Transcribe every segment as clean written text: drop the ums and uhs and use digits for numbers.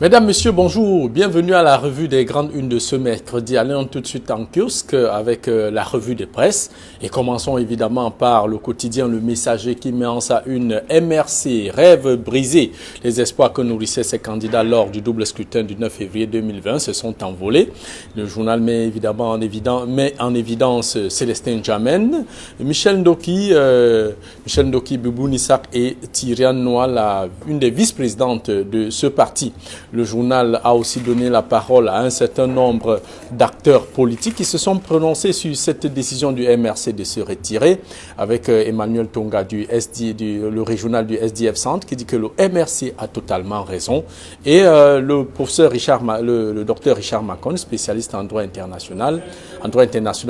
Mesdames, Messieurs, bonjour. Bienvenue à la revue des grandes unes de ce mercredi. Allons tout de suite en kiosque avec la revue des presses. Et commençons évidemment par le quotidien Le Messager qui met en sa une MRC, rêve brisé. Les espoirs que nourrissaient ces candidats lors du double scrutin du 9 février 2020 se sont envolés. Le journal met évidemment en évidence Célestin Djamène, Michel Ndoki, Boubou Nissak et Tyriane Noah, une des vice-présidentes de ce parti. Le journal a aussi donné la parole à un certain nombre d'acteurs politiques qui se sont prononcés sur cette décision du MRC de se retirer, avec Emmanuel Tonga le régional du SDF Centre qui dit que le MRC a totalement raison, et le professeur le docteur Richard Macon, spécialiste en droit international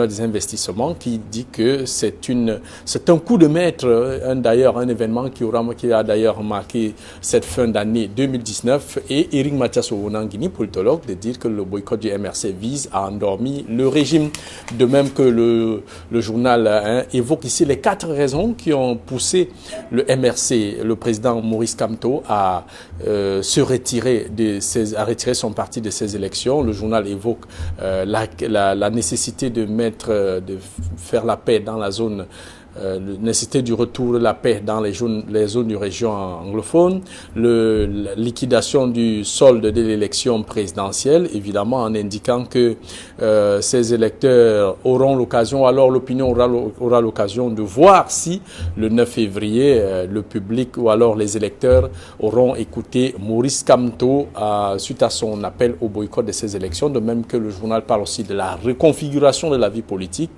des investissements, qui dit que c'est un coup de maître, un événement qui a d'ailleurs marqué cette fin d'année 2019, et Eric Mathias Owonangini, politologue, de dire que le boycott du MRC vise à endormir le régime. De même que le journal évoque ici les 4 raisons qui ont poussé le MRC, le président Maurice Kamto, à retirer son parti de ces élections. Le journal évoque la nécessité de faire la paix dans la zone, la nécessité du retour de la paix dans les zones du région anglophone, la liquidation du solde de l'élection présidentielle, évidemment en indiquant que ces électeurs auront l'occasion, alors l'opinion aura l'occasion de voir si le 9 février, le public ou alors les électeurs auront écouté Maurice Kamto suite à son appel au boycott de ces élections. De même que le journal parle aussi de la reconfiguration de la vie politique,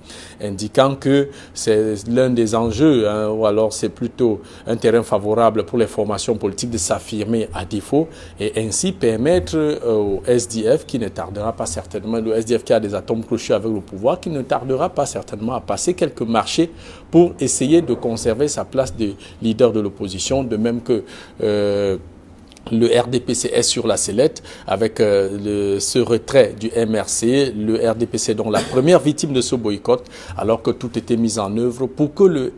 indiquant que c'est l'un des enjeux, ou alors c'est plutôt un terrain favorable pour les formations politiques de s'affirmer à défaut et ainsi permettre au SDF qui ne tardera pas certainement, le SDF qui a des atomes crochus avec le pouvoir, qui ne tardera pas certainement à passer quelques marchés pour essayer de conserver sa place de leader de l'opposition, de même que le RDPC est sur la sellette avec ce retrait du MRC, le RDPC dont la première victime de ce boycott, alors que tout était mis en œuvre pour que le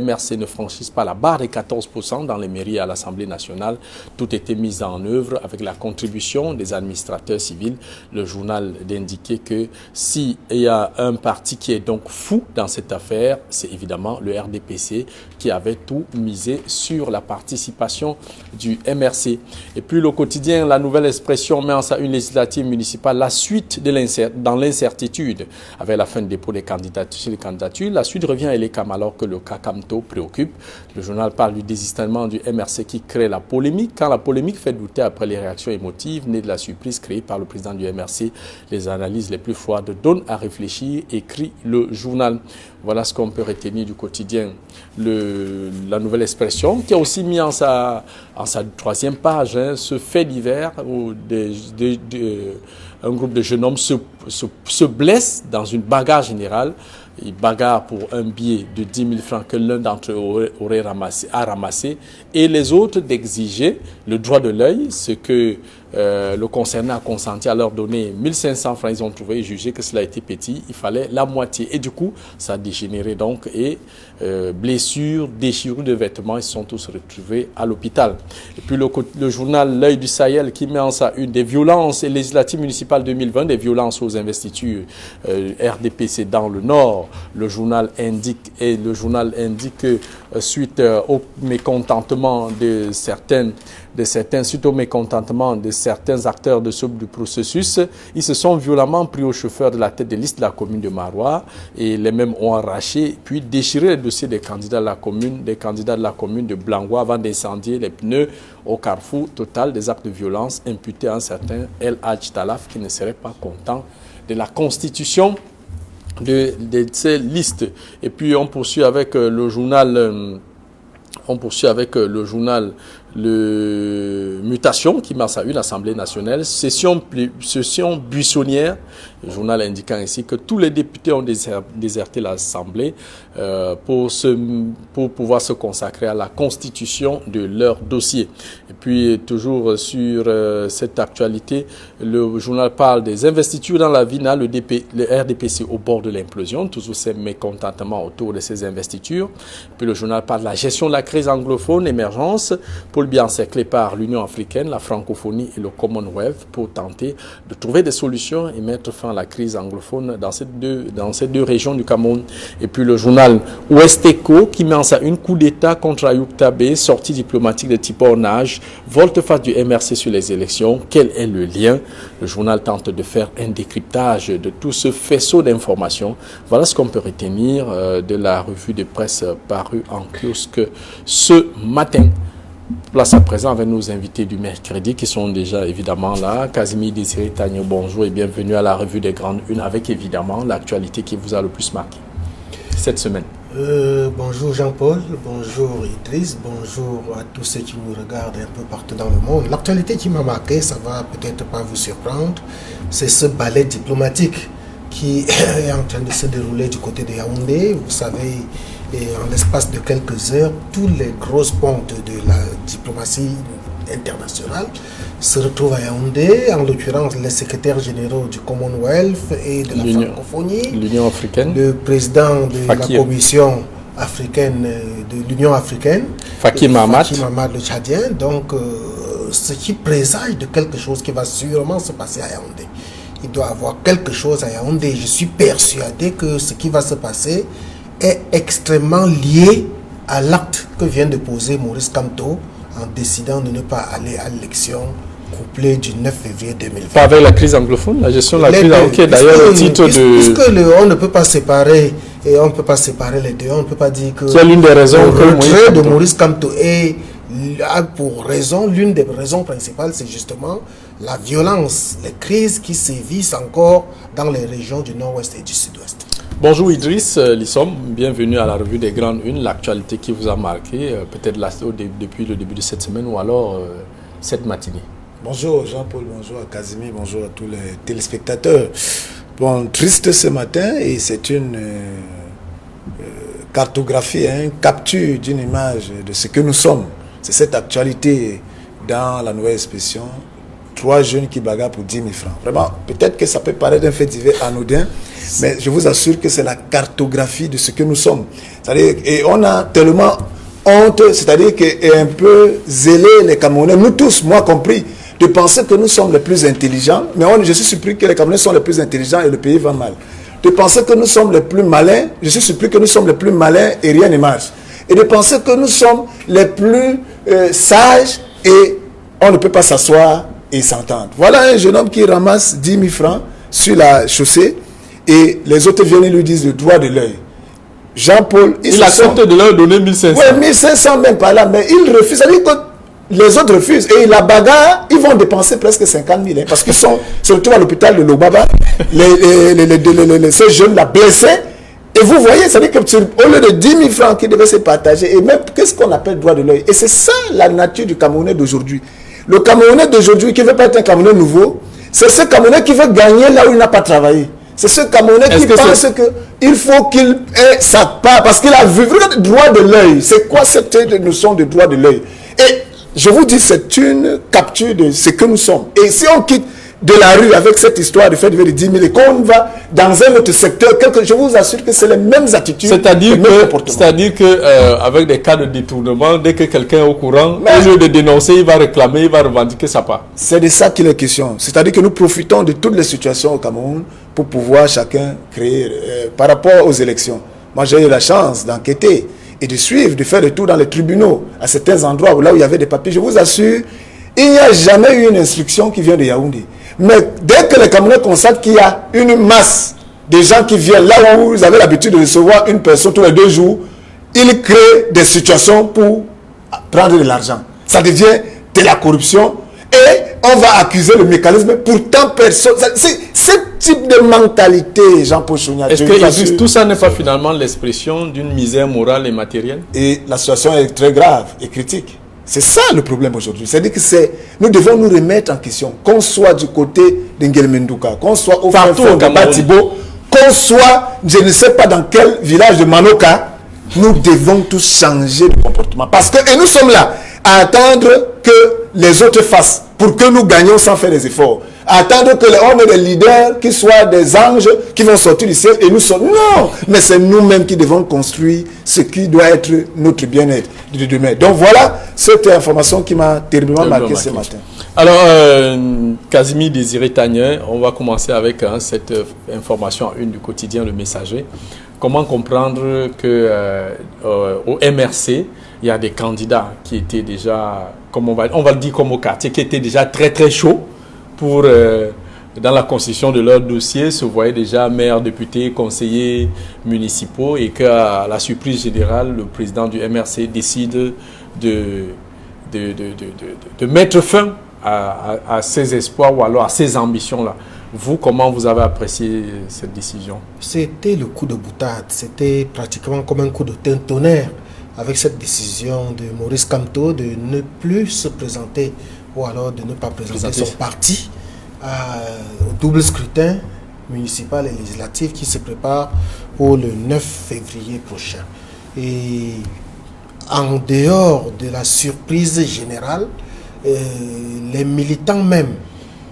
MRC ne franchisse pas la barre des 14% dans les mairies à l'Assemblée nationale. Tout était mis en œuvre avec la contribution des administrateurs civils. Le journal d'indiquer que s'il y a un parti qui est donc fou dans cette affaire, c'est évidemment le RDPC qui avait tout misé sur la participation du MRC. Et puis le quotidien La Nouvelle Expression met en sa une législative municipale la suite dans l'incertitude. Avec la fin de dépôt des candidatures, la suite revient à l'ECAM alors que le cas Kamto préoccupe. Le journal parle du désistement du MRC qui crée la polémique. Quand la polémique fait douter après les réactions émotives nées de la surprise créée par le président du MRC, les analyses les plus froides donnent à réfléchir, écrit le journal. Voilà ce qu'on peut retenir du quotidien La Nouvelle Expression, qui a aussi mis en sa 3e page ce fait divers où un groupe de jeunes hommes se blesse dans une bagarre générale. Ils bagarrent pour un billet de 10 000 francs que l'un d'entre eux a ramassé, et les autres d'exiger le droit de l'œil, ce que le concerné a consenti à leur donner 1 500 francs. Ils ont trouvé et jugé que cela était petit, il fallait la moitié. Et du coup, ça a dégénéré donc, et blessures, déchirures de vêtements, ils se sont tous retrouvés à l'hôpital. Et puis le journal L'Œil du Sahel qui met en sa une des violences législatives municipales 2020, des violences aux investitures RDPC dans le Nord. Le journal indique que suite au mécontentement de certains acteurs du processus, ils se sont violemment pris au chauffeur de la tête de liste de la commune de Marois, et les mêmes ont arraché puis déchiré le dossier des candidats de la commune de Blangois avant d'incendier les pneus au carrefour. Total des actes de violence imputés à un certain El Hadj Talaf qui ne serait pas content de la constitution de ces listes. Et puis on poursuit avec le journal Mutation qui marche à une Assemblée nationale, session buissonnière. Le journal indiquant ici que tous les députés ont déserté l'Assemblée pour pouvoir se consacrer à la constitution de leur dossier. Et puis toujours sur cette actualité, le journal parle des investitures dans la VINA, le RDPC au bord de l'implosion, toujours ces mécontentements autour de ces investitures. Puis le journal parle de la gestion de la crise anglophone, émergence Jean-Paul bien encerclé par l'Union africaine, la francophonie et le Commonwealth pour tenter de trouver des solutions et mettre fin à la crise anglophone dans ces deux régions du Cameroun. Et puis le journal Ouest Echo qui met en sa une coup d'État contre Ayoub Tabé, sortie diplomatique de type ornage, volte-face du MRC sur les élections. Quel est le lien? Le journal tente de faire un décryptage de tout ce faisceau d'informations. Voilà ce qu'on peut retenir de la revue de presse parue en kiosque ce matin. Place à présent avec nos invités du mercredi qui sont déjà évidemment là. Casimir Désiré Tagno, bonjour et bienvenue à la revue des grandes unes avec évidemment l'actualité qui vous a le plus marqué cette semaine. Bonjour Jean-Paul, bonjour Idriss, bonjour à tous ceux qui nous regardent un peu partout dans le monde. L'actualité qui m'a marqué, ça va peut-être pas vous surprendre, c'est ce ballet diplomatique qui est en train de se dérouler du côté de Yaoundé. Vous savez, en l'espace de quelques heures, tous les grosses pontes de la diplomatie internationale se retrouvent à Yaoundé, en l'occurrence les secrétaires généraux du Commonwealth et de la francophonie, l'Union africaine, le président de la commission africaine de l'Union africaine, Faki Mahamat, le Tchadien, donc ce qui présage de quelque chose qui va sûrement se passer à Yaoundé. Il doit y avoir quelque chose à Yaoundé. Je suis persuadé que ce qui va se passer est extrêmement lié à l'acte que vient de poser Maurice Kamto en décidant de ne pas aller à l'élection couplée du 9 février 2020. Pas avec la crise anglophone, la gestion de la crise anglophone, d'ailleurs le titre de... Puisque on ne peut pas séparer, et on ne peut pas séparer les deux, on ne peut pas dire que... C'est l'une des raisons que le retrait de Maurice Kamto a pour raison, l'une des raisons principales, c'est justement la violence, les crises qui sévissent encore dans les régions du nord-ouest et du sud-ouest. Bonjour Idriss Lissom, bienvenue à la revue des grandes unes, l'actualité qui vous a marqué, peut-être depuis le début de cette semaine ou alors cette matinée. Bonjour Jean-Paul, bonjour à Casimir, bonjour à tous les téléspectateurs. Bon, triste ce matin et c'est une cartographie, une capture d'une image de ce que nous sommes. C'est cette actualité dans la nouvelle expression. 3 jeunes qui bagarrent pour 10 000 francs. Vraiment, peut-être que ça peut paraître un fait divers anodin, mais je vous assure que c'est la cartographie de ce que nous sommes. C'est-à-dire, et on a tellement honte, c'est-à-dire qu'est un peu zélé les Camerounais, nous tous, moi compris, de penser que nous sommes les plus intelligents, mais je suis surpris que les Camerounais sont les plus intelligents et le pays va mal. De penser que nous sommes les plus malins, je suis surpris que nous sommes les plus malins et rien ne marche. Et de penser que nous sommes les plus sages et on ne peut pas s'asseoir et s'entendre. Voilà un jeune homme qui ramasse 10 000 francs sur la chaussée et les autres viennent et lui disent le droit de l'œil. Jean-Paul, il accepte de leur donner 1500. Oui, 1500 même pas là, mais il refuse. C'est-à-dire que les autres refusent. Et la bagarre, ils vont dépenser presque 50 000 parce qu'ils sont surtout à l'hôpital de Lobaba. Ces jeunes-là blessés. Et vous voyez, c'est-à-dire qu'au lieu de 10 000 francs qui devaient se partager, et même qu'est-ce qu'on appelle droit de l'œil. Et c'est ça la nature du Camerounais d'aujourd'hui. Le Camerounais d'aujourd'hui qui ne veut pas être un Camerounais nouveau, c'est ce Camerounais qui veut gagner là où il n'a pas travaillé. C'est ce Camerounais qui pense qu'il faut qu'il ait sa part, parce qu'il a vu le droit de l'œil. C'est quoi cette notion de droit de l'œil? Et je vous dis, c'est une capture de ce que nous sommes. Et si on quitte de la rue avec cette histoire de fait de 10 000 et qu'on va dans un autre secteur, je vous assure que c'est les mêmes attitudes. C'est-à-dire que avec des cas de détournement, dès que quelqu'un est au courant, au lieu de dénoncer, il va réclamer, il va revendiquer sa part. C'est de ça qu'il est question. C'est-à-dire que nous profitons de toutes les situations au Cameroun pour pouvoir chacun créer par rapport aux élections. Moi, j'ai eu la chance d'enquêter et de suivre, de faire le tour dans les tribunaux à certains endroits où là où il y avait des papiers. Je vous assure, il n'y a jamais eu une instruction qui vient de Yaoundé. Mais dès que les Camerounais constatent qu'il y a une masse de gens qui viennent là où vous avez l'habitude de recevoir une personne tous les 2 jours, ils créent des situations pour prendre de l'argent. Ça devient de la corruption et on va accuser le mécanisme. Pourtant, personne... C'est ce type de mentalité, Jean-Paul Chougnac. Est-ce que tout ça n'est pas finalement l'expression d'une misère morale et matérielle? Et la situation est très grave et critique. C'est ça le problème aujourd'hui. C'est-à-dire que nous devons nous remettre en question. Qu'on soit du côté d'Ngelmenduka, qu'on soit au fond de Batibo, qu'on soit, je ne sais pas dans quel village de Manoka, nous devons tous changer de comportement. Parce que, et nous sommes là à attendre que les autres fassent pour que nous gagnions sans faire des efforts. attendre que on ait des leaders qui soient des anges qui vont sortir du ciel et nous sommes. Non, mais c'est nous-mêmes qui devons construire ce qui doit être notre bien-être de demain. Donc voilà cette information qui m'a terriblement marqué ce matin. Alors, Casimir Désiré Tagnin, on va commencer avec cette information à une du quotidien Le Messager. Comment comprendre que au MRC, il y a des candidats qui étaient déjà, comme on va le dire comme au quartier, qui étaient déjà très très chauds pour, dans la constitution de leur dossier, se voyaient déjà maires, députés, conseillers municipaux, et qu'à la surprise générale, le président du MRC décide de mettre fin à ses espoirs ou alors à ses ambitions-là. Vous, comment vous avez apprécié cette décision? C'était le coup de boutade, c'était pratiquement comme un coup de tonnerre avec cette décision de Maurice Kamto de ne plus se présenter ou alors de ne pas présenter son parti au double scrutin municipal et législatif qui se prépare pour le 9 février prochain. Et en dehors de la surprise générale, les militants même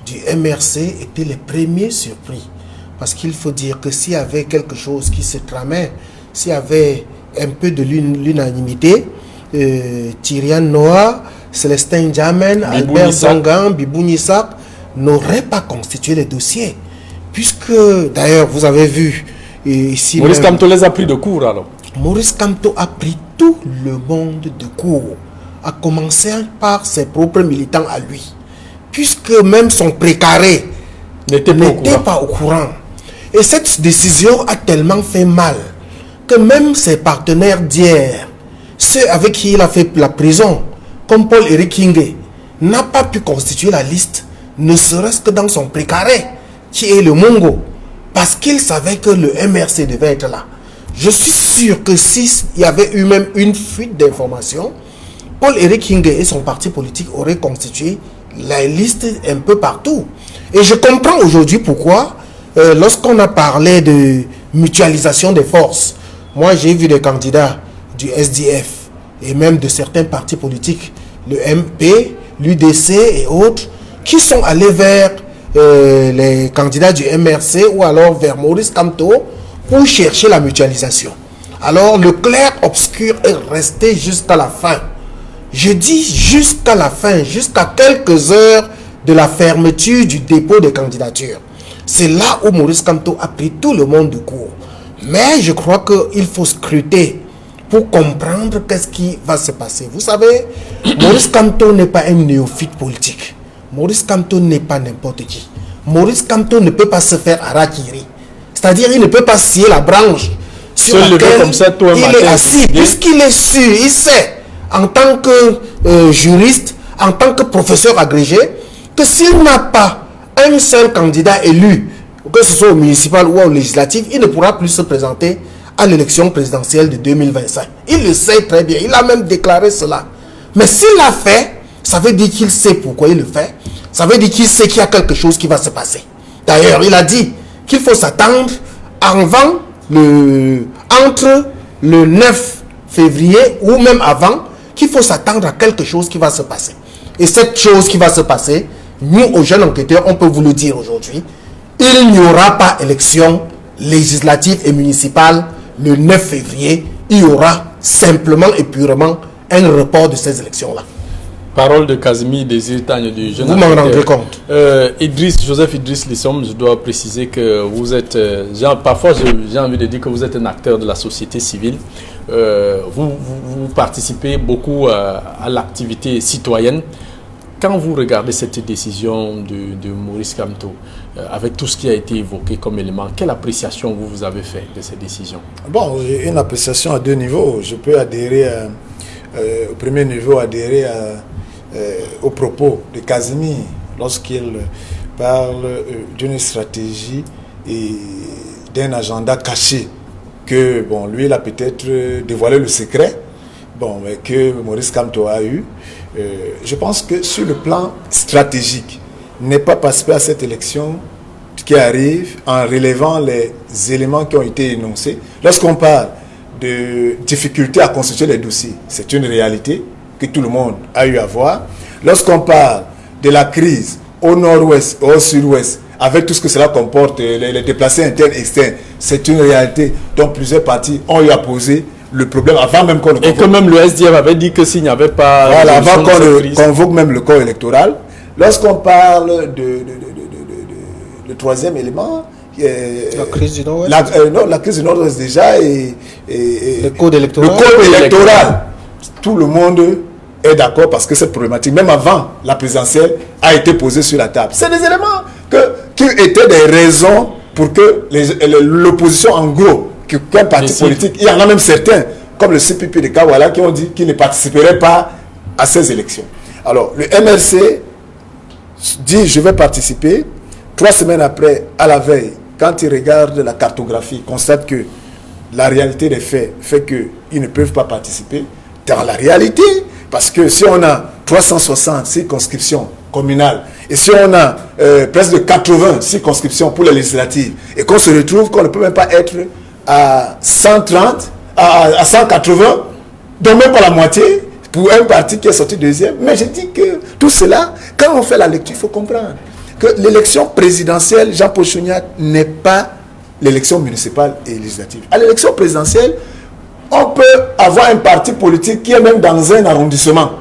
du MRC étaient les premiers surpris. Parce qu'il faut dire que s'il y avait quelque chose qui se tramait, s'il y avait un peu de l'unanimité, Tyrian Noah, Célestin Jamen, Albert Zangan, Bibou Nissak n'auraient pas constitué les dossiers. Puisque, d'ailleurs, vous avez vu ici... Maurice Kamto les a pris de court alors. Maurice Kamto a pris tout le monde de court, à commencer par ses propres militants à lui. Puisque même son précaré n'était pas au courant. Et cette décision a tellement fait mal que même ses partenaires d'hier, ceux avec qui il a fait la prison, comme Paul-Éric Kingé, n'a pas pu constituer la liste, ne serait-ce que dans son précaré, qui est le Mongo, parce qu'il savait que le MRC devait être là. Je suis sûr que s'il y avait eu même une fuite d'informations, Paul-Éric Kingé et son parti politique auraient constitué la liste un peu partout. Et je comprends aujourd'hui pourquoi, lorsqu'on a parlé de mutualisation des forces, moi j'ai vu des candidats du SDF et même de certains partis politiques, le MP, l'UDC et autres, qui sont allés vers les candidats du MRC ou alors vers Maurice Kamto pour chercher la mutualisation. Alors le clair-obscur est resté jusqu'à la fin. Je dis jusqu'à la fin, jusqu'à quelques heures de la fermeture du dépôt de candidature. C'est là où Maurice Kamto a pris tout le monde de court. Mais je crois qu'il faut scruter pour comprendre qu'est-ce qui va se passer. Vous savez, Maurice Kamto n'est pas un néophyte politique. Maurice Kamto n'est pas n'importe qui. Maurice Kamto ne peut pas se faire harakiri. C'est-à-dire, il ne peut pas scier la branche sur laquelle comme ça, il est assis. Puisqu'il est sûr, il sait, en tant que juriste, en tant que professeur agrégé, que s'il n'a pas un seul candidat élu, que ce soit au municipal ou au législatif, il ne pourra plus se présenter à l'élection présidentielle de 2025. Il le sait très bien, il a même déclaré cela. Mais s'il l'a fait, ça veut dire qu'il sait pourquoi il le fait. Ça veut dire qu'il sait qu'il y a quelque chose qui va se passer. D'ailleurs, il a dit qu'il faut s'attendre entre le 9 février ou même avant, qu'il faut s'attendre à quelque chose qui va se passer. Et cette chose qui va se passer, nous, aux jeunes enquêteurs, on peut vous le dire aujourd'hui, il n'y aura pas élection législative et municipale le 9 février. Il y aura simplement et purement un report de ces élections-là. Parole de Casimir Désiré Tagnin du jeune. Vous m'en rendez compte. Joseph Idriss Lissom, je dois préciser que vous êtes, parfois j'ai envie de dire que vous êtes un acteur de la société civile. Vous participez beaucoup à l'activité citoyenne. Quand vous regardez cette décision de Maurice Kamto, avec tout ce qui a été évoqué comme élément, quelle appréciation vous avez fait de cette décision? Bon, une appréciation à deux niveaux. Je peux adhérer au premier niveau, adhérer aux propos de Casimir lorsqu'il parle d'une stratégie et d'un agenda caché que, bon, lui, il a peut-être dévoilé le secret, bon, mais que Maurice Kamto a eu. Je pense que sur le plan stratégique, n'est pas participer à cette élection qui arrive en relevant les éléments qui ont été énoncés. Lorsqu'on parle de difficultés à constituer les dossiers, c'est une réalité que tout le monde a eu à voir. Lorsqu'on parle de la crise au nord-ouest, au sud-ouest, avec tout ce que cela comporte, les déplacés internes, externes, c'est une réalité. Donc plusieurs partis ont eu à poser le problème avant même qu'on le convoque. Et que même le SDF avait dit que s'il n'y avait pas... Voilà, avant qu'on le convoque même le corps électoral. Lorsqu'on parle de troisième élément... la crise du Nord-Ouest. Non, la crise du Nord-Ouest déjà et le code électoral. Le code électoral. Tout le monde est d'accord parce que cette problématique, même avant la présidentielle, a été posée sur la table. C'est des éléments qui étaient des raisons pour que l'opposition, en gros, qu'un parti politique, il y en a même certains, comme le CPP de Kawala, qui ont dit qu'ils ne participeraient pas à ces élections. Alors, le MRC dit, je vais participer. 3 semaines après, à la veille, quand ils regardent la cartographie, ils constatent que la réalité des faits fait qu'ils ne peuvent pas participer. Dans la réalité, parce que si on a 360 circonscriptions communales et si on a presque de 80 circonscriptions pour les législatives et qu'on se retrouve qu'on ne peut même pas être à 130, à 180, donc même pas la moitié pour un parti qui est sorti deuxième. Mais je dis que tout cela, quand on fait la lecture, il faut comprendre que l'élection présidentielle, Jean-Paul Chouniat, n'est pas l'élection municipale et législative. À l'élection présidentielle, on peut avoir un parti politique qui est même dans un arrondissement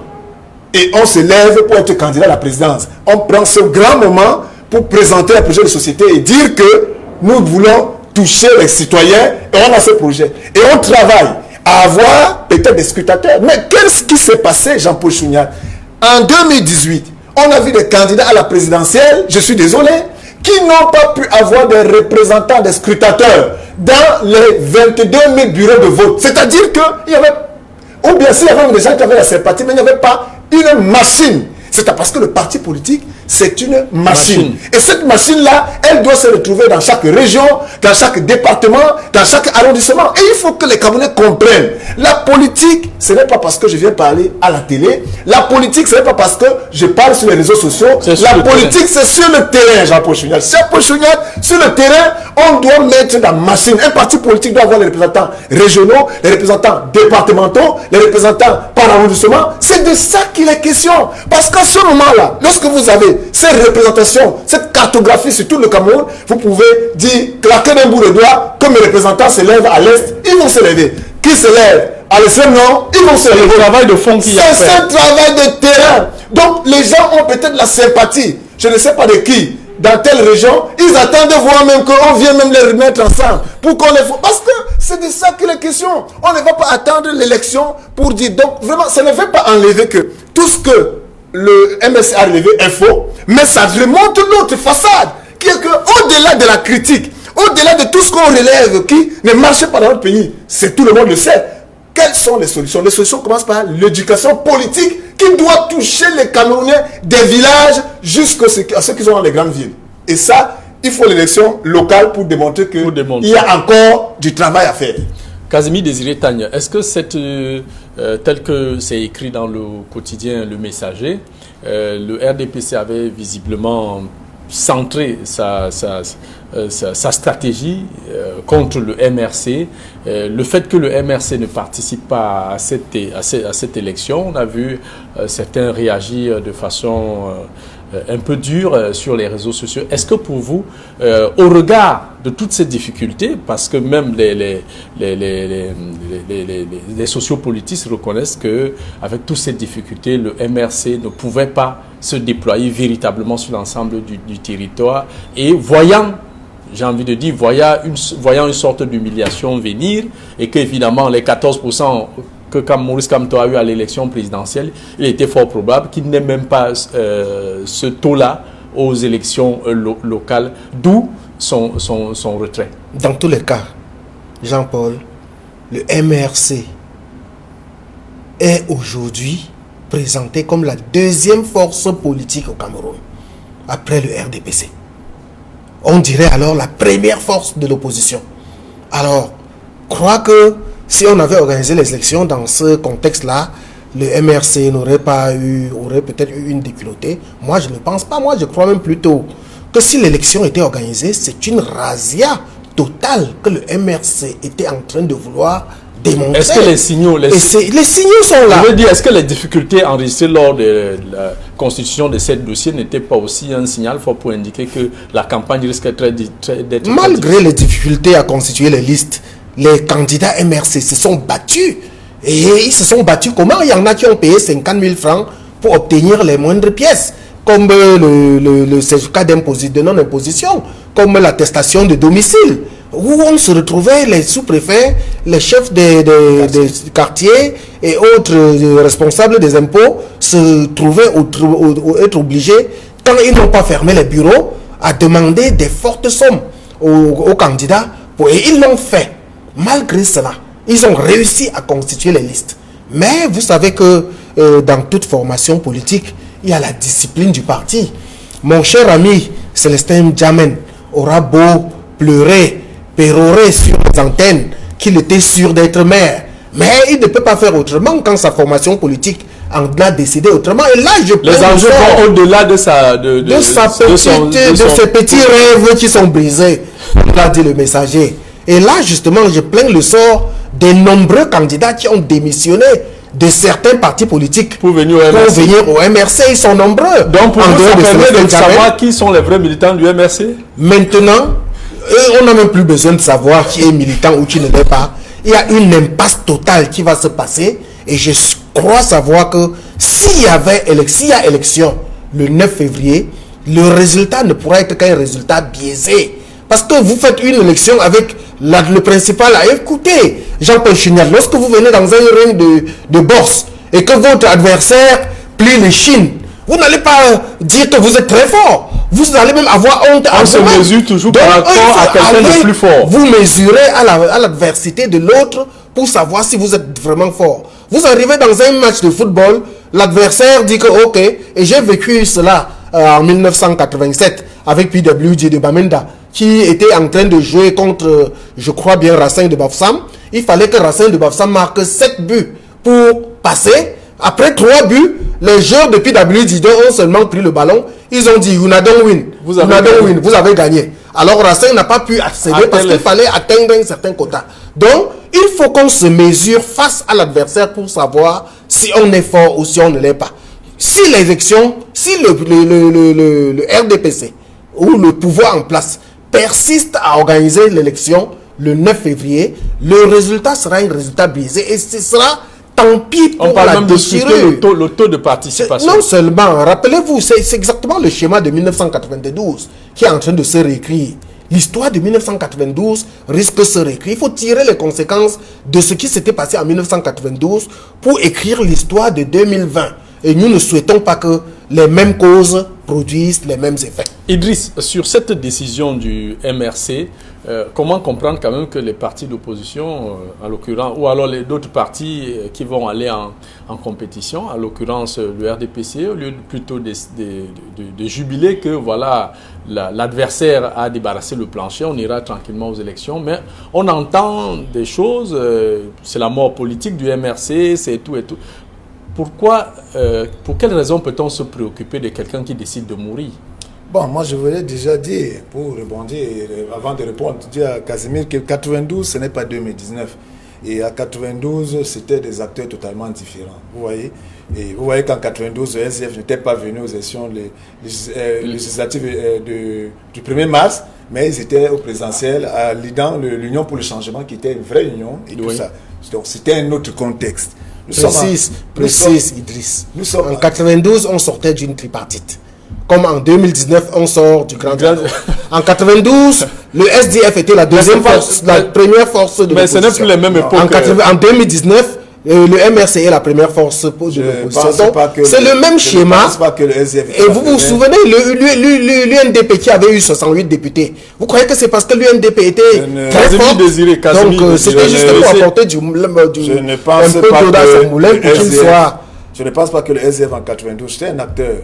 et on se lève pour être candidat à la présidence. On prend ce grand moment pour présenter un projet de société et dire que nous voulons toucher les citoyens et on a ce projet. Et on travaille à avoir peut-être des scrutateurs. Mais qu'est-ce qui s'est passé, Jean-Paul Chouniat? En 2018, on a vu des candidats à la présidentielle, je suis désolé, qui n'ont pas pu avoir des représentants, des scrutateurs dans les 22 000 bureaux de vote. C'est-à-dire qu'il y avait, ou bien s'il y avait des gens qui avaient la sympathie, mais il n'y avait pas une machine. C'est parce que le parti politique, c'est une machine. Et cette machine-là, elle doit se retrouver dans chaque région, dans chaque département, dans chaque arrondissement. Et il faut que les Camerounais comprennent. La politique, ce n'est pas parce que je viens parler à la télé. La politique, ce n'est pas parce que je parle sur les réseaux sociaux. La politique, c'est sur le terrain, Jean-Paul Chouniat. Jean-Paul Chouniat, sur le terrain, on doit mettre la machine. Un parti politique doit avoir les représentants régionaux, les représentants départementaux, les représentants par arrondissement. C'est de ça qu'il est question. Parce qu'à ce moment-là, lorsque vous avez cette représentation, cette cartographie sur tout le Cameroun, vous pouvez dire, claquer d'un bout de doigt, comme les représentants se lèvent à l'est, ils vont se lever. Qui se lève à l'extrême nord, ils vont se lever. C'est le travail de fond qui a fait. C'est un travail de terrain. Donc les gens ont peut-être la sympathie, je ne sais pas de qui, dans telle région, ils attendent de voir même qu'on vient même les remettre ensemble pour qu'on les fasse. Parce que c'est de ça qu'il est question. On ne va pas attendre l'élection pour dire. Donc vraiment, ça ne veut pas enlever que tout ce que le MSC a relevé est faux, mais ça remonte l'autre façade, qui est qu'au-delà de la critique, au-delà de tout ce qu'on relève qui ne marche pas dans notre pays, c'est tout le monde le sait. Quelles sont les solutions? Les solutions commencent par l'éducation politique qui doit toucher les Camerounais des villages jusqu'à ceux qui sont dans les grandes villes. Et ça, il faut l'élection locale pour démontrer qu'il y a encore du travail à faire. Casimir Désiré Tagne, est-ce que tel que c'est écrit dans le quotidien Le Messager, le RDPC avait visiblement centré sa stratégie contre le MRC. Le fait que le MRC ne participe pas à cette élection, on a vu certains réagir de façon un peu dure sur les réseaux sociaux. Est-ce que pour vous, au regard de toutes ces difficultés, parce que même les sociopolitistes reconnaissent qu'avec toutes ces difficultés, le MRC ne pouvait pas se déployer véritablement sur l'ensemble du territoire et voyant, j'ai envie de dire, voyant une sorte d'humiliation venir et qu'évidemment les 14% que Maurice Kamto a eu à l'élection présidentielle, il était fort probable qu'il n'ait même pas ce taux-là aux élections locales, d'où son retrait. Dans tous les cas, Jean-Paul, le MRC est aujourd'hui présenté comme la deuxième force politique au Cameroun, après le RDPC. On dirait alors la première force de l'opposition. Alors, crois que si on avait organisé les élections dans ce contexte-là, le MRC aurait peut-être eu une déculottée. Moi, je ne pense pas. Moi, je crois même plutôt que si l'élection était organisée, c'est une razzia totale que le MRC était en train de vouloir démontrer. Est-ce que les signaux... Les signaux sont là. Je veux dire, est-ce que les difficultés enregistrées lors de la constitution de ce dossier n'étaient pas aussi un signal fort pour indiquer que la campagne risque d'être... Malgré les difficultés à constituer les listes, les candidats MRC se sont battus. Et ils se sont battus comment? Il y en a qui ont payé 50 000 francs pour obtenir les moindres pièces, comme le certificat de non-imposition, comme l'attestation de domicile, où on se retrouvait, les sous-préfets, les chefs des quartiers et autres responsables des impôts se trouvaient être obligés, quand ils n'ont pas fermé les bureaux, à demander des fortes sommes aux candidats. Et ils l'ont fait. Malgré cela, ils ont réussi à constituer les listes. Mais vous savez que dans toute formation politique, il y a la discipline du parti. Mon cher ami Célestin Djamen aura beau pleurer, pérorer sur les antennes qu'il était sûr d'être maire. Mais il ne peut pas faire autrement quand sa formation politique en a décidé autrement. Et là, les enjeux vont au-delà de ses petits rêves qui sont brisés, l'a dit le messager. Et là, justement, je plains le sort des nombreux candidats qui ont démissionné de certains partis politiques pour venir au MRC. Ils sont nombreux. Donc, pour vous, ça permet de savoir qui sont les vrais militants du MRC. Maintenant, on n'a même plus besoin de savoir qui est militant ou qui ne l'est pas. Il y a une impasse totale qui va se passer. Et je crois savoir que s'il y a élection le 9 février, le résultat ne pourra être qu'un résultat biaisé. Parce que vous faites une élection avec le principal à écouter. Jean-Paul Chignal, lorsque vous venez dans un ring de boxe et que votre adversaire plie les chines, vous n'allez pas dire que vous êtes très fort. Vous allez même avoir honte à vous-même. On se mesure toujours par rapport à quelqu'un de plus fort. Vous mesurez à l'adversité de l'autre pour savoir si vous êtes vraiment fort. Vous arrivez dans un match de football, l'adversaire dit que ok, et j'ai vécu cela en 1987 avec PWG de Bamenda, qui était en train de jouer contre, je crois bien, Racine de Bafoussam. Il fallait que Racine de Bafoussam marque 7 buts pour passer. Après 3 buts, les joueurs de PWG ont seulement pris le ballon. Ils ont dit, you don't win. Vous avez gagné. Alors Racine n'a pas pu accéder parce qu'il fallait atteindre un certain quota. Donc, il faut qu'on se mesure face à l'adversaire pour savoir si on est fort ou si on ne l'est pas. Si l'élection, si le RDPC ou le pouvoir en place persiste à organiser l'élection le 9 février, le résultat sera un résultat biaisé et ce sera tant pis pour la déchirure. Le taux de participation. Non seulement, rappelez-vous, c'est exactement le schéma de 1992 qui est en train de se réécrire. L'histoire de 1992 risque de se réécrire. Il faut tirer les conséquences de ce qui s'était passé en 1992 pour écrire l'histoire de 2020. Et nous ne souhaitons pas que les mêmes causes produisent les mêmes effets. Idriss, sur cette décision du MRC, comment comprendre quand même que les partis d'opposition, en l'occurrence, ou alors les d'autres partis qui vont aller en compétition, en l'occurrence le RDPC, au lieu plutôt de jubiler que voilà, l'adversaire a débarrassé le plancher, on ira tranquillement aux élections, mais on entend des choses, c'est la mort politique du MRC, c'est tout et tout. Pourquoi, pour quelle raison peut-on se préoccuper de quelqu'un qui décide de mourir? Bon, moi je voulais déjà dire, pour rebondir, avant de répondre, dire à Casimir que 92, ce n'est pas 2019. Et à 92, c'était des acteurs totalement différents. Vous voyez? Et vous voyez qu'en 92, le SDF n'était pas venu aux élections législatives du 1er mars, mais ils étaient au présidentiel, à l'Union pour le changement, qui était une vraie union, et tout ça. Donc c'était un autre contexte. Précise, Idriss. En 92, on sortait d'une tripartite. Comme en 2019, on sort du grand dialogue. En 92, le SDF était la deuxième force, la première force de l'opposition. Mais ce n'est plus les mêmes époques. En 2019, le MRC est la première force de l'opposition. C'est le même schéma. Et vous vous souvenez, l'UNDP qui avait eu 68 députés, vous croyez que c'est parce que l'UNDP était très fort? Donc c'était juste pour apporter un peu d'eau dans son moulin pour qu'il soit... Je ne pense pas que le SDF en 92, c'était un acteur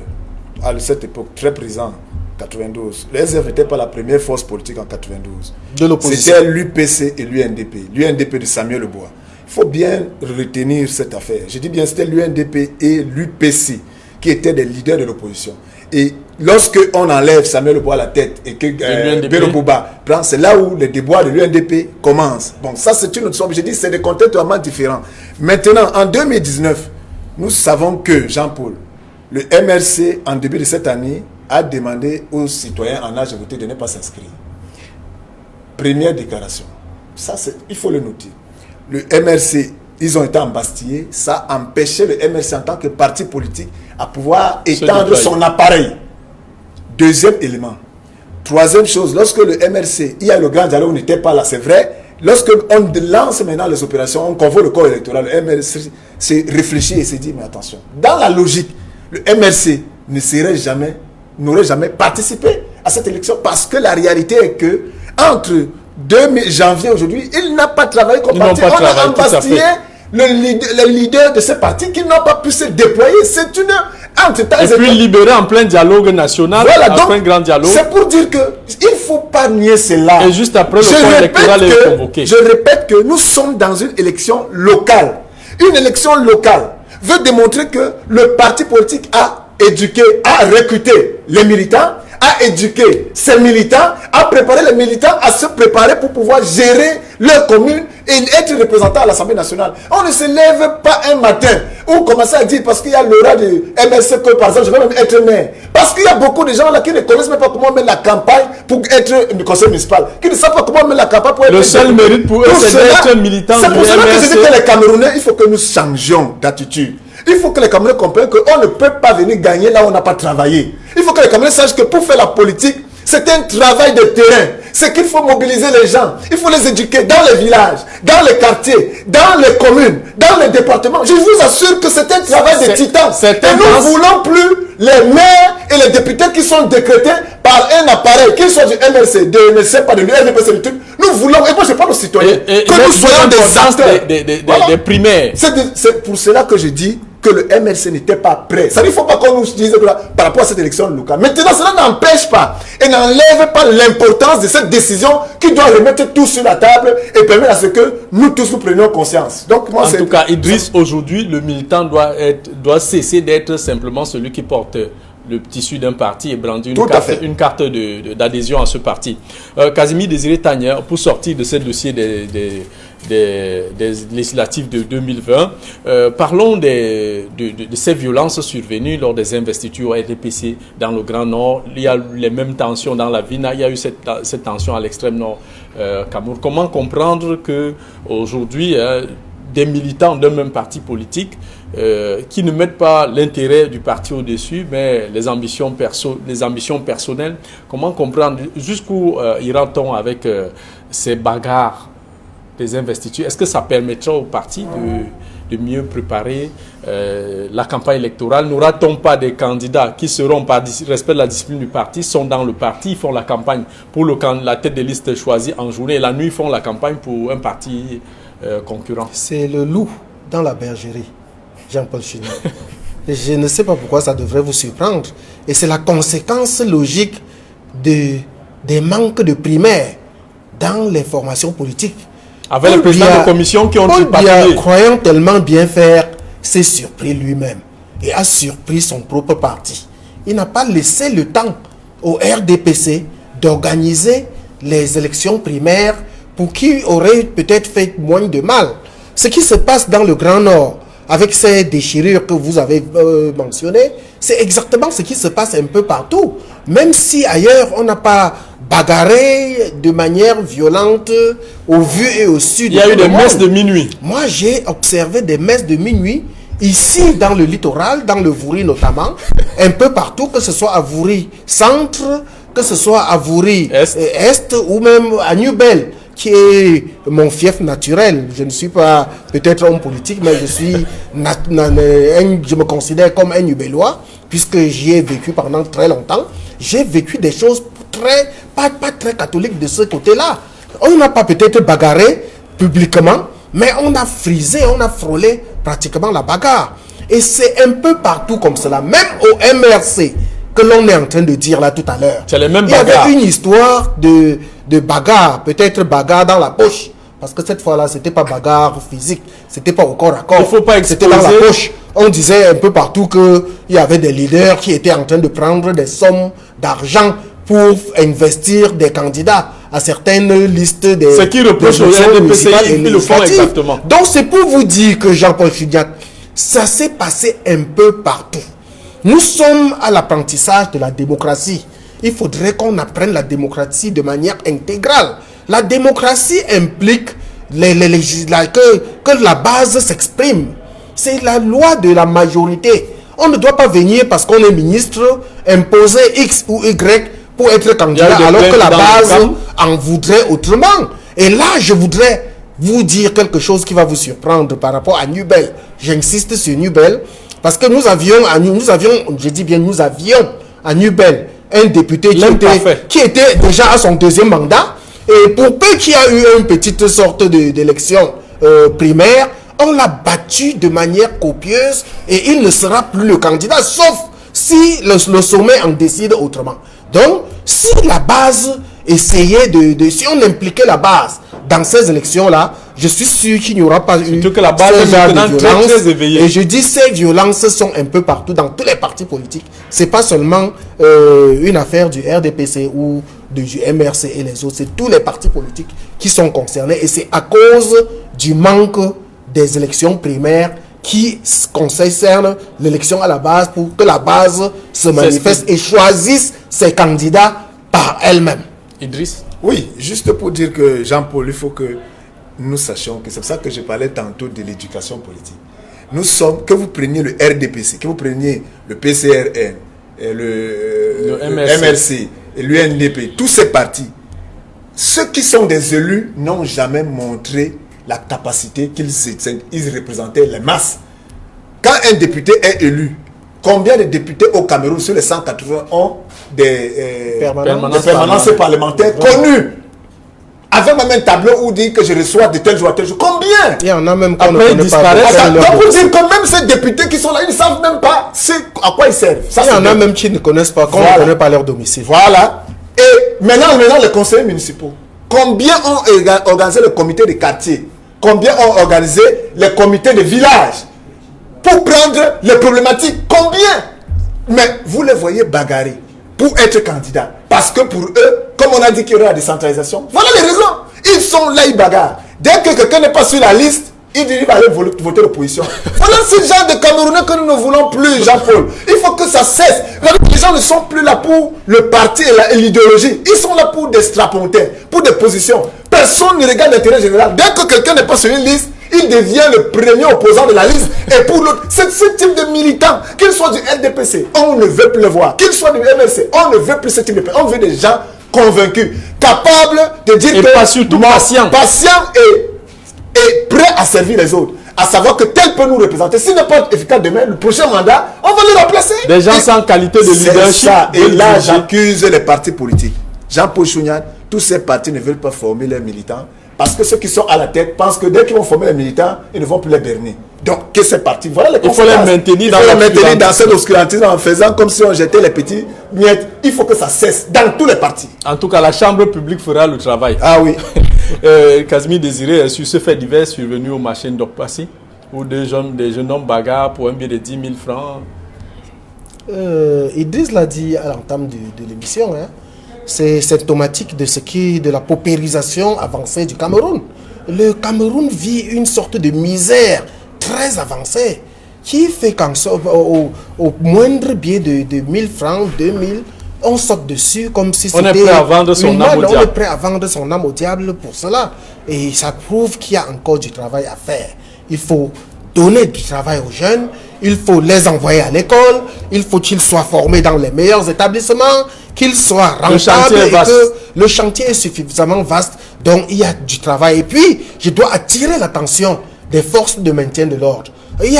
à cette époque très présent. 92. Le SDF n'était pas la première force politique en 92. De l'opposition. C'était l'UPC et l'UNDP. L'UNDP de Samuel Lebois. Il faut bien retenir cette affaire. Je dis bien, c'était l'UNDP et l'UPC qui étaient des leaders de l'opposition. Et lorsque on enlève Samuel Opoa à la tête et que Bello Bouba prend, c'est là où les déboires de l'UNDP commencent. Bon, ça c'est une autre chose. Je dis, c'est des contextes totalement différents. Maintenant, en 2019, nous savons que, Jean-Paul, le MRC, en début de cette année, a demandé aux citoyens en âge de voter de ne pas s'inscrire. Première déclaration. Ça, il faut le noter. Le MRC, ils ont été embastillés. Ça a empêché le MRC en tant que parti politique à pouvoir étendre son appareil. Deuxième élément. Troisième chose, lorsque le MRC, il y a le grand dialogue, on n'était pas là, c'est vrai. Lorsque on lance maintenant les opérations, on convoque le corps électoral, le MRC s'est réfléchi et s'est dit, mais attention, dans la logique, le MRC n'aurait jamais participé à cette élection parce que la réalité est que entre 2 janvier aujourd'hui, il n'a pas travaillé comme parti. On a embastillé les leaders de ce parti qui n'ont pas pu se déployer. C'est une et puis libéré en plein dialogue national, voilà, en plein grand dialogue. C'est pour dire que il ne faut pas nier cela. Et juste après, le corps électoral est convoqué. Je répète que nous sommes dans une élection locale. Une élection locale veut démontrer que le parti politique a éduqué, a recruté les militants, a éduqué ses militants, a préparé les militants à se préparer pour pouvoir gérer leur commune et être représentant à l'Assemblée nationale. On ne se lève pas un matin ou commencer à dire parce qu'il y a l'aura de MSC que par exemple je vais même être maire. Parce qu'il y a beaucoup de gens là qui ne connaissent même pas comment mettre la campagne pour être du conseil municipal, qui ne savent pas comment mettre la campagne pour être... Le seul mérite pour eux c'est d'être militant du MSC. C'est pour cela que je dis que les Camerounais, il faut que nous changions d'attitude. Il faut que les Camerounais comprennent qu'on ne peut pas venir gagner là où on n'a pas travaillé. Il faut que les Camerounais sachent que pour faire la politique, c'est un travail de terrain. C'est qu'il faut mobiliser les gens. Il faut les éduquer dans les villages, dans les quartiers, dans les communes, dans les départements. Je vous assure que c'est un travail de titan. Et nous ne voulons plus les maires et les députés qui sont décrétés par un appareil, qu'ils soient du MRC, de ne sais pas, de l'UNDP, du truc. Nous voulons, et moi je parle aux citoyens, que nous soyons des acteurs. Des primaires. C'est pour cela que je dis que le MRC n'était pas prêt. Ça, il ne faut pas qu'on nous dise par rapport à cette élection locale. Maintenant, cela n'empêche pas et n'enlève pas l'importance de cette décision qui doit remettre tout sur la table et permettre à ce que nous tous nous prenions conscience. Donc, moi, en tout cas, Idriss, aujourd'hui, le militant doit cesser d'être simplement celui qui porte le tissu d'un parti et brandir une carte d'adhésion à ce parti. Casimir Désiré Tagner, pour sortir de ce dossier des législatives de 2020, parlons de ces violences survenues lors des investitures RDPC dans le Grand Nord. Il y a les mêmes tensions dans la Vina, il y a eu cette tension à l'extrême nord Cameroun. Comment comprendre qu'aujourd'hui, des militants d'un même parti politique qui ne mettent pas l'intérêt du parti au-dessus, mais les ambitions personnelles, comment comprendre jusqu'où ira-t-on avec ces bagarres des investitures? Est-ce que ça permettra au parti de mieux préparer la campagne électorale? N'aura-t-on pas des candidats qui seront, par respect de la discipline du parti, sont dans le parti, ils font la campagne pour la tête de liste choisie en journée et la nuit, ils font la campagne pour un parti concurrent? C'est le loup dans la bergerie, Jean-Paul Chignon. Je ne sais pas pourquoi ça devrait vous surprendre. Et c'est la conséquence logique des manques de primaires dans les formations politiques. Avec les présidents de commission qui ont dû parler. Croyant tellement bien faire, s'est surpris lui-même et a surpris son propre parti. Il n'a pas laissé le temps au RDPC d'organiser les élections primaires pour qui aurait peut-être fait moins de mal. Ce qui se passe dans le Grand Nord, avec ces déchirures que vous avez mentionnées, c'est exactement ce qui se passe un peu partout. Même si ailleurs, on n'a pas bagarré de manière violente au vu et au sud. Il y a eu des messes de minuit. Moi, j'ai observé des messes de minuit ici dans le littoral, dans le Vouri notamment, un peu partout, que ce soit à Vouri centre, que ce soit à Vouri est ou même à Newbel, qui est mon fief naturel. Je ne suis pas peut-être homme politique, mais je me considère comme un Newbelois, puisque j'y ai vécu pendant très longtemps. J'ai vécu des choses pas très catholiques de ce côté-là. On n'a pas peut-être bagarré publiquement, mais on a frisé, on a frôlé pratiquement la bagarre. Et c'est un peu partout comme cela, même au MRC, que l'on est en train de dire là tout à l'heure. C'est les mêmes bagarres. Il y avait une histoire de bagarre, peut-être bagarre dans la poche, Parce que cette fois-là, ce n'était pas bagarre physique, ce n'était pas au corps à corps. Il faut pas C'était dans la poche. On disait un peu partout qu'il y avait des leaders qui étaient en train de prendre des sommes d'argent pour investir des candidats à certaines listes des... Ce qui reproche au RDPC, ils le font exactement. Donc c'est pour vous dire que Jean-Paul Chignac, ça s'est passé un peu partout. Nous sommes à l'apprentissage de la démocratie. Il faudrait qu'on apprenne la démocratie de manière intégrale. La démocratie implique que la base s'exprime. C'est la loi de la majorité. On ne doit pas venir parce qu'on est ministre imposer X ou Y pour être candidat alors que la base en voudrait autrement. Et là, je voudrais vous dire quelque chose qui va vous surprendre par rapport à Nubel. J'insiste sur Nubel parce que nous avions à Nubel un député qui était déjà à son deuxième mandat. Et pour peu qu'il y a eu une petite sorte d'élection primaire, on l'a battu de manière copieuse et il ne sera plus le candidat, sauf si le sommet en décide autrement. Donc, si la base essayait si on impliquait la base dans ces élections-là, je suis sûr qu'il n'y aura pas eu que la base est maintenant très éveillée. Et je dis ces violences sont un peu partout dans tous les partis politiques. C'est pas seulement une affaire du RDPC ou du MRC et les autres. C'est tous les partis politiques qui sont concernés et c'est à cause du manque des élections primaires qui concernent l'élection à la base pour que la base se manifeste et choisisse ses candidats par elle-même. Idriss? Oui, juste pour dire que Jean-Paul, il faut que nous sachions que c'est pour ça que je parlais tantôt de l'éducation politique. Nous sommes, que vous preniez le RDPC, que vous preniez le PCRN, le MRC et l'UNDP, tous ces partis, ceux qui sont des élus n'ont jamais montré la capacité qu'ils représentaient les masses. Quand un député est élu, combien de députés au Cameroun sur les 180 ont des permanences parlementaires connues? Avec même un tableau où dit que je reçois de tel jour à tel jour. Combien? Il y en a même qu'on après ne connaît pas. Donc pour dire que même ces députés qui sont là, ils ne savent même pas à quoi ils servent. Ça, il y en a même qui ne connaissent pas, qu'on ne connaît pas leur domicile. Voilà. Et maintenant les conseillers municipaux. Combien ont organisé le comité de quartier? Combien ont organisé les comités de village pour prendre les problématiques? Combien? Mais vous les voyez bagarrer pour être candidat. Parce que pour eux, comme on a dit qu'il y aura la décentralisation, voilà les raisons. Ils sont là, ils bagarrent. Dès que quelqu'un n'est pas sur la liste, il dit qu'il va aller voter l'opposition. Voilà ce genre de Camerounais que nous ne voulons plus, Jean-Paul. Il faut que ça cesse. Les gens ne sont plus là pour le parti et l'idéologie. Ils sont là pour des strapontins, pour des positions. Personne ne regarde l'intérêt général. Dès que quelqu'un n'est pas sur une liste, il devient le premier opposant de la liste. Et pour l'autre, c'est ce type de militant, qu'il soit du LDPC, on ne veut plus le voir. Qu'il soit du MRC, on ne veut plus ce type de personnes. On veut des gens convaincus, capables de dire et pas surtout patient et prêt à servir les autres. À savoir que tel peut nous représenter. S'il n'est pas efficace demain, le prochain mandat, on va le remplacer. Des gens sans qualité de leadership. Ça. Et là, j'accuse les partis politiques. Jean-Paul Chignac, tous ces partis ne veulent pas former leurs militants. Parce que ceux qui sont à la tête pensent que dès qu'ils vont former les militants, ils ne vont plus les berner. Donc, que ces partis, voilà les conséquences. Il faut les maintenir dans cet obscurantisme en faisant comme si on jetait les petits miettes. Il faut que ça cesse dans tous les partis. En tout cas, la chambre publique fera le travail. Ah oui. Casimir Désiré, sur ce fait divers survenu aux machines d'Okpassi, où des jeunes hommes bagarrent pour un billet de 10 000 francs. Idriss l'a dit à l'entame de l'émission, hein. C'est symptomatique de la paupérisation avancée du Cameroun. Le Cameroun vit une sorte de misère très avancée qui fait au moindre billet de 1000 francs, 2000, on saute dessus comme si c'était... On est prêt à vendre son âme au diable. On est prêt à vendre son âme au diable pour cela. Et ça prouve qu'il y a encore du travail à faire. Il faut donner du travail aux jeunes, il faut les envoyer à l'école, il faut qu'ils soient formés dans les meilleurs établissements, qu'ils soient rentables et que le chantier est suffisamment vaste. Donc il y a du travail. Et puis, je dois attirer l'attention des forces de maintien de l'ordre. Il y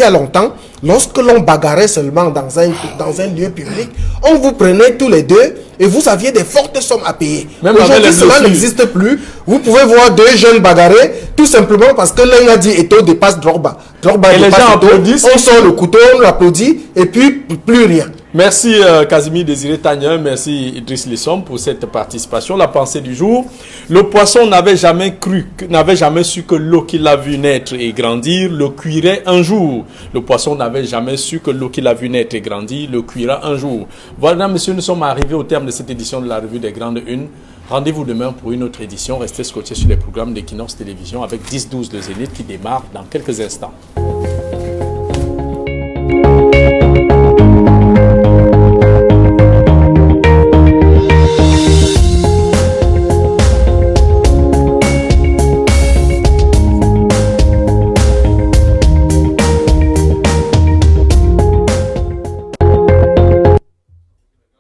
a longtemps, lorsque l'on bagarrait seulement dans un lieu public, on vous prenait tous les deux et vous aviez des fortes sommes à payer. Aujourd'hui, cela n'existe plus. Vous pouvez voir deux jeunes bagarrer tout simplement parce que l'un a dit Eto'o dépasse Drogba. Drogba et les gens applaudissent. On sort le couteau, on l'applaudit et puis plus rien. Merci Casimir Désiré Tagnin, merci Idriss Lissom pour cette participation. La pensée du jour, le poisson n'avait jamais su que l'eau qu'il a vu naître et grandir le cuirait un jour. Le poisson n'avait jamais su que l'eau qu'il a vu naître et grandir le cuira un jour. Voilà, messieurs, nous sommes arrivés au terme de cette édition de la Revue des Grandes Unes. Rendez-vous demain pour une autre édition. Restez scotchés sur les programmes d'Equinox Télévision avec 10-12 de Zénith qui démarre dans quelques instants.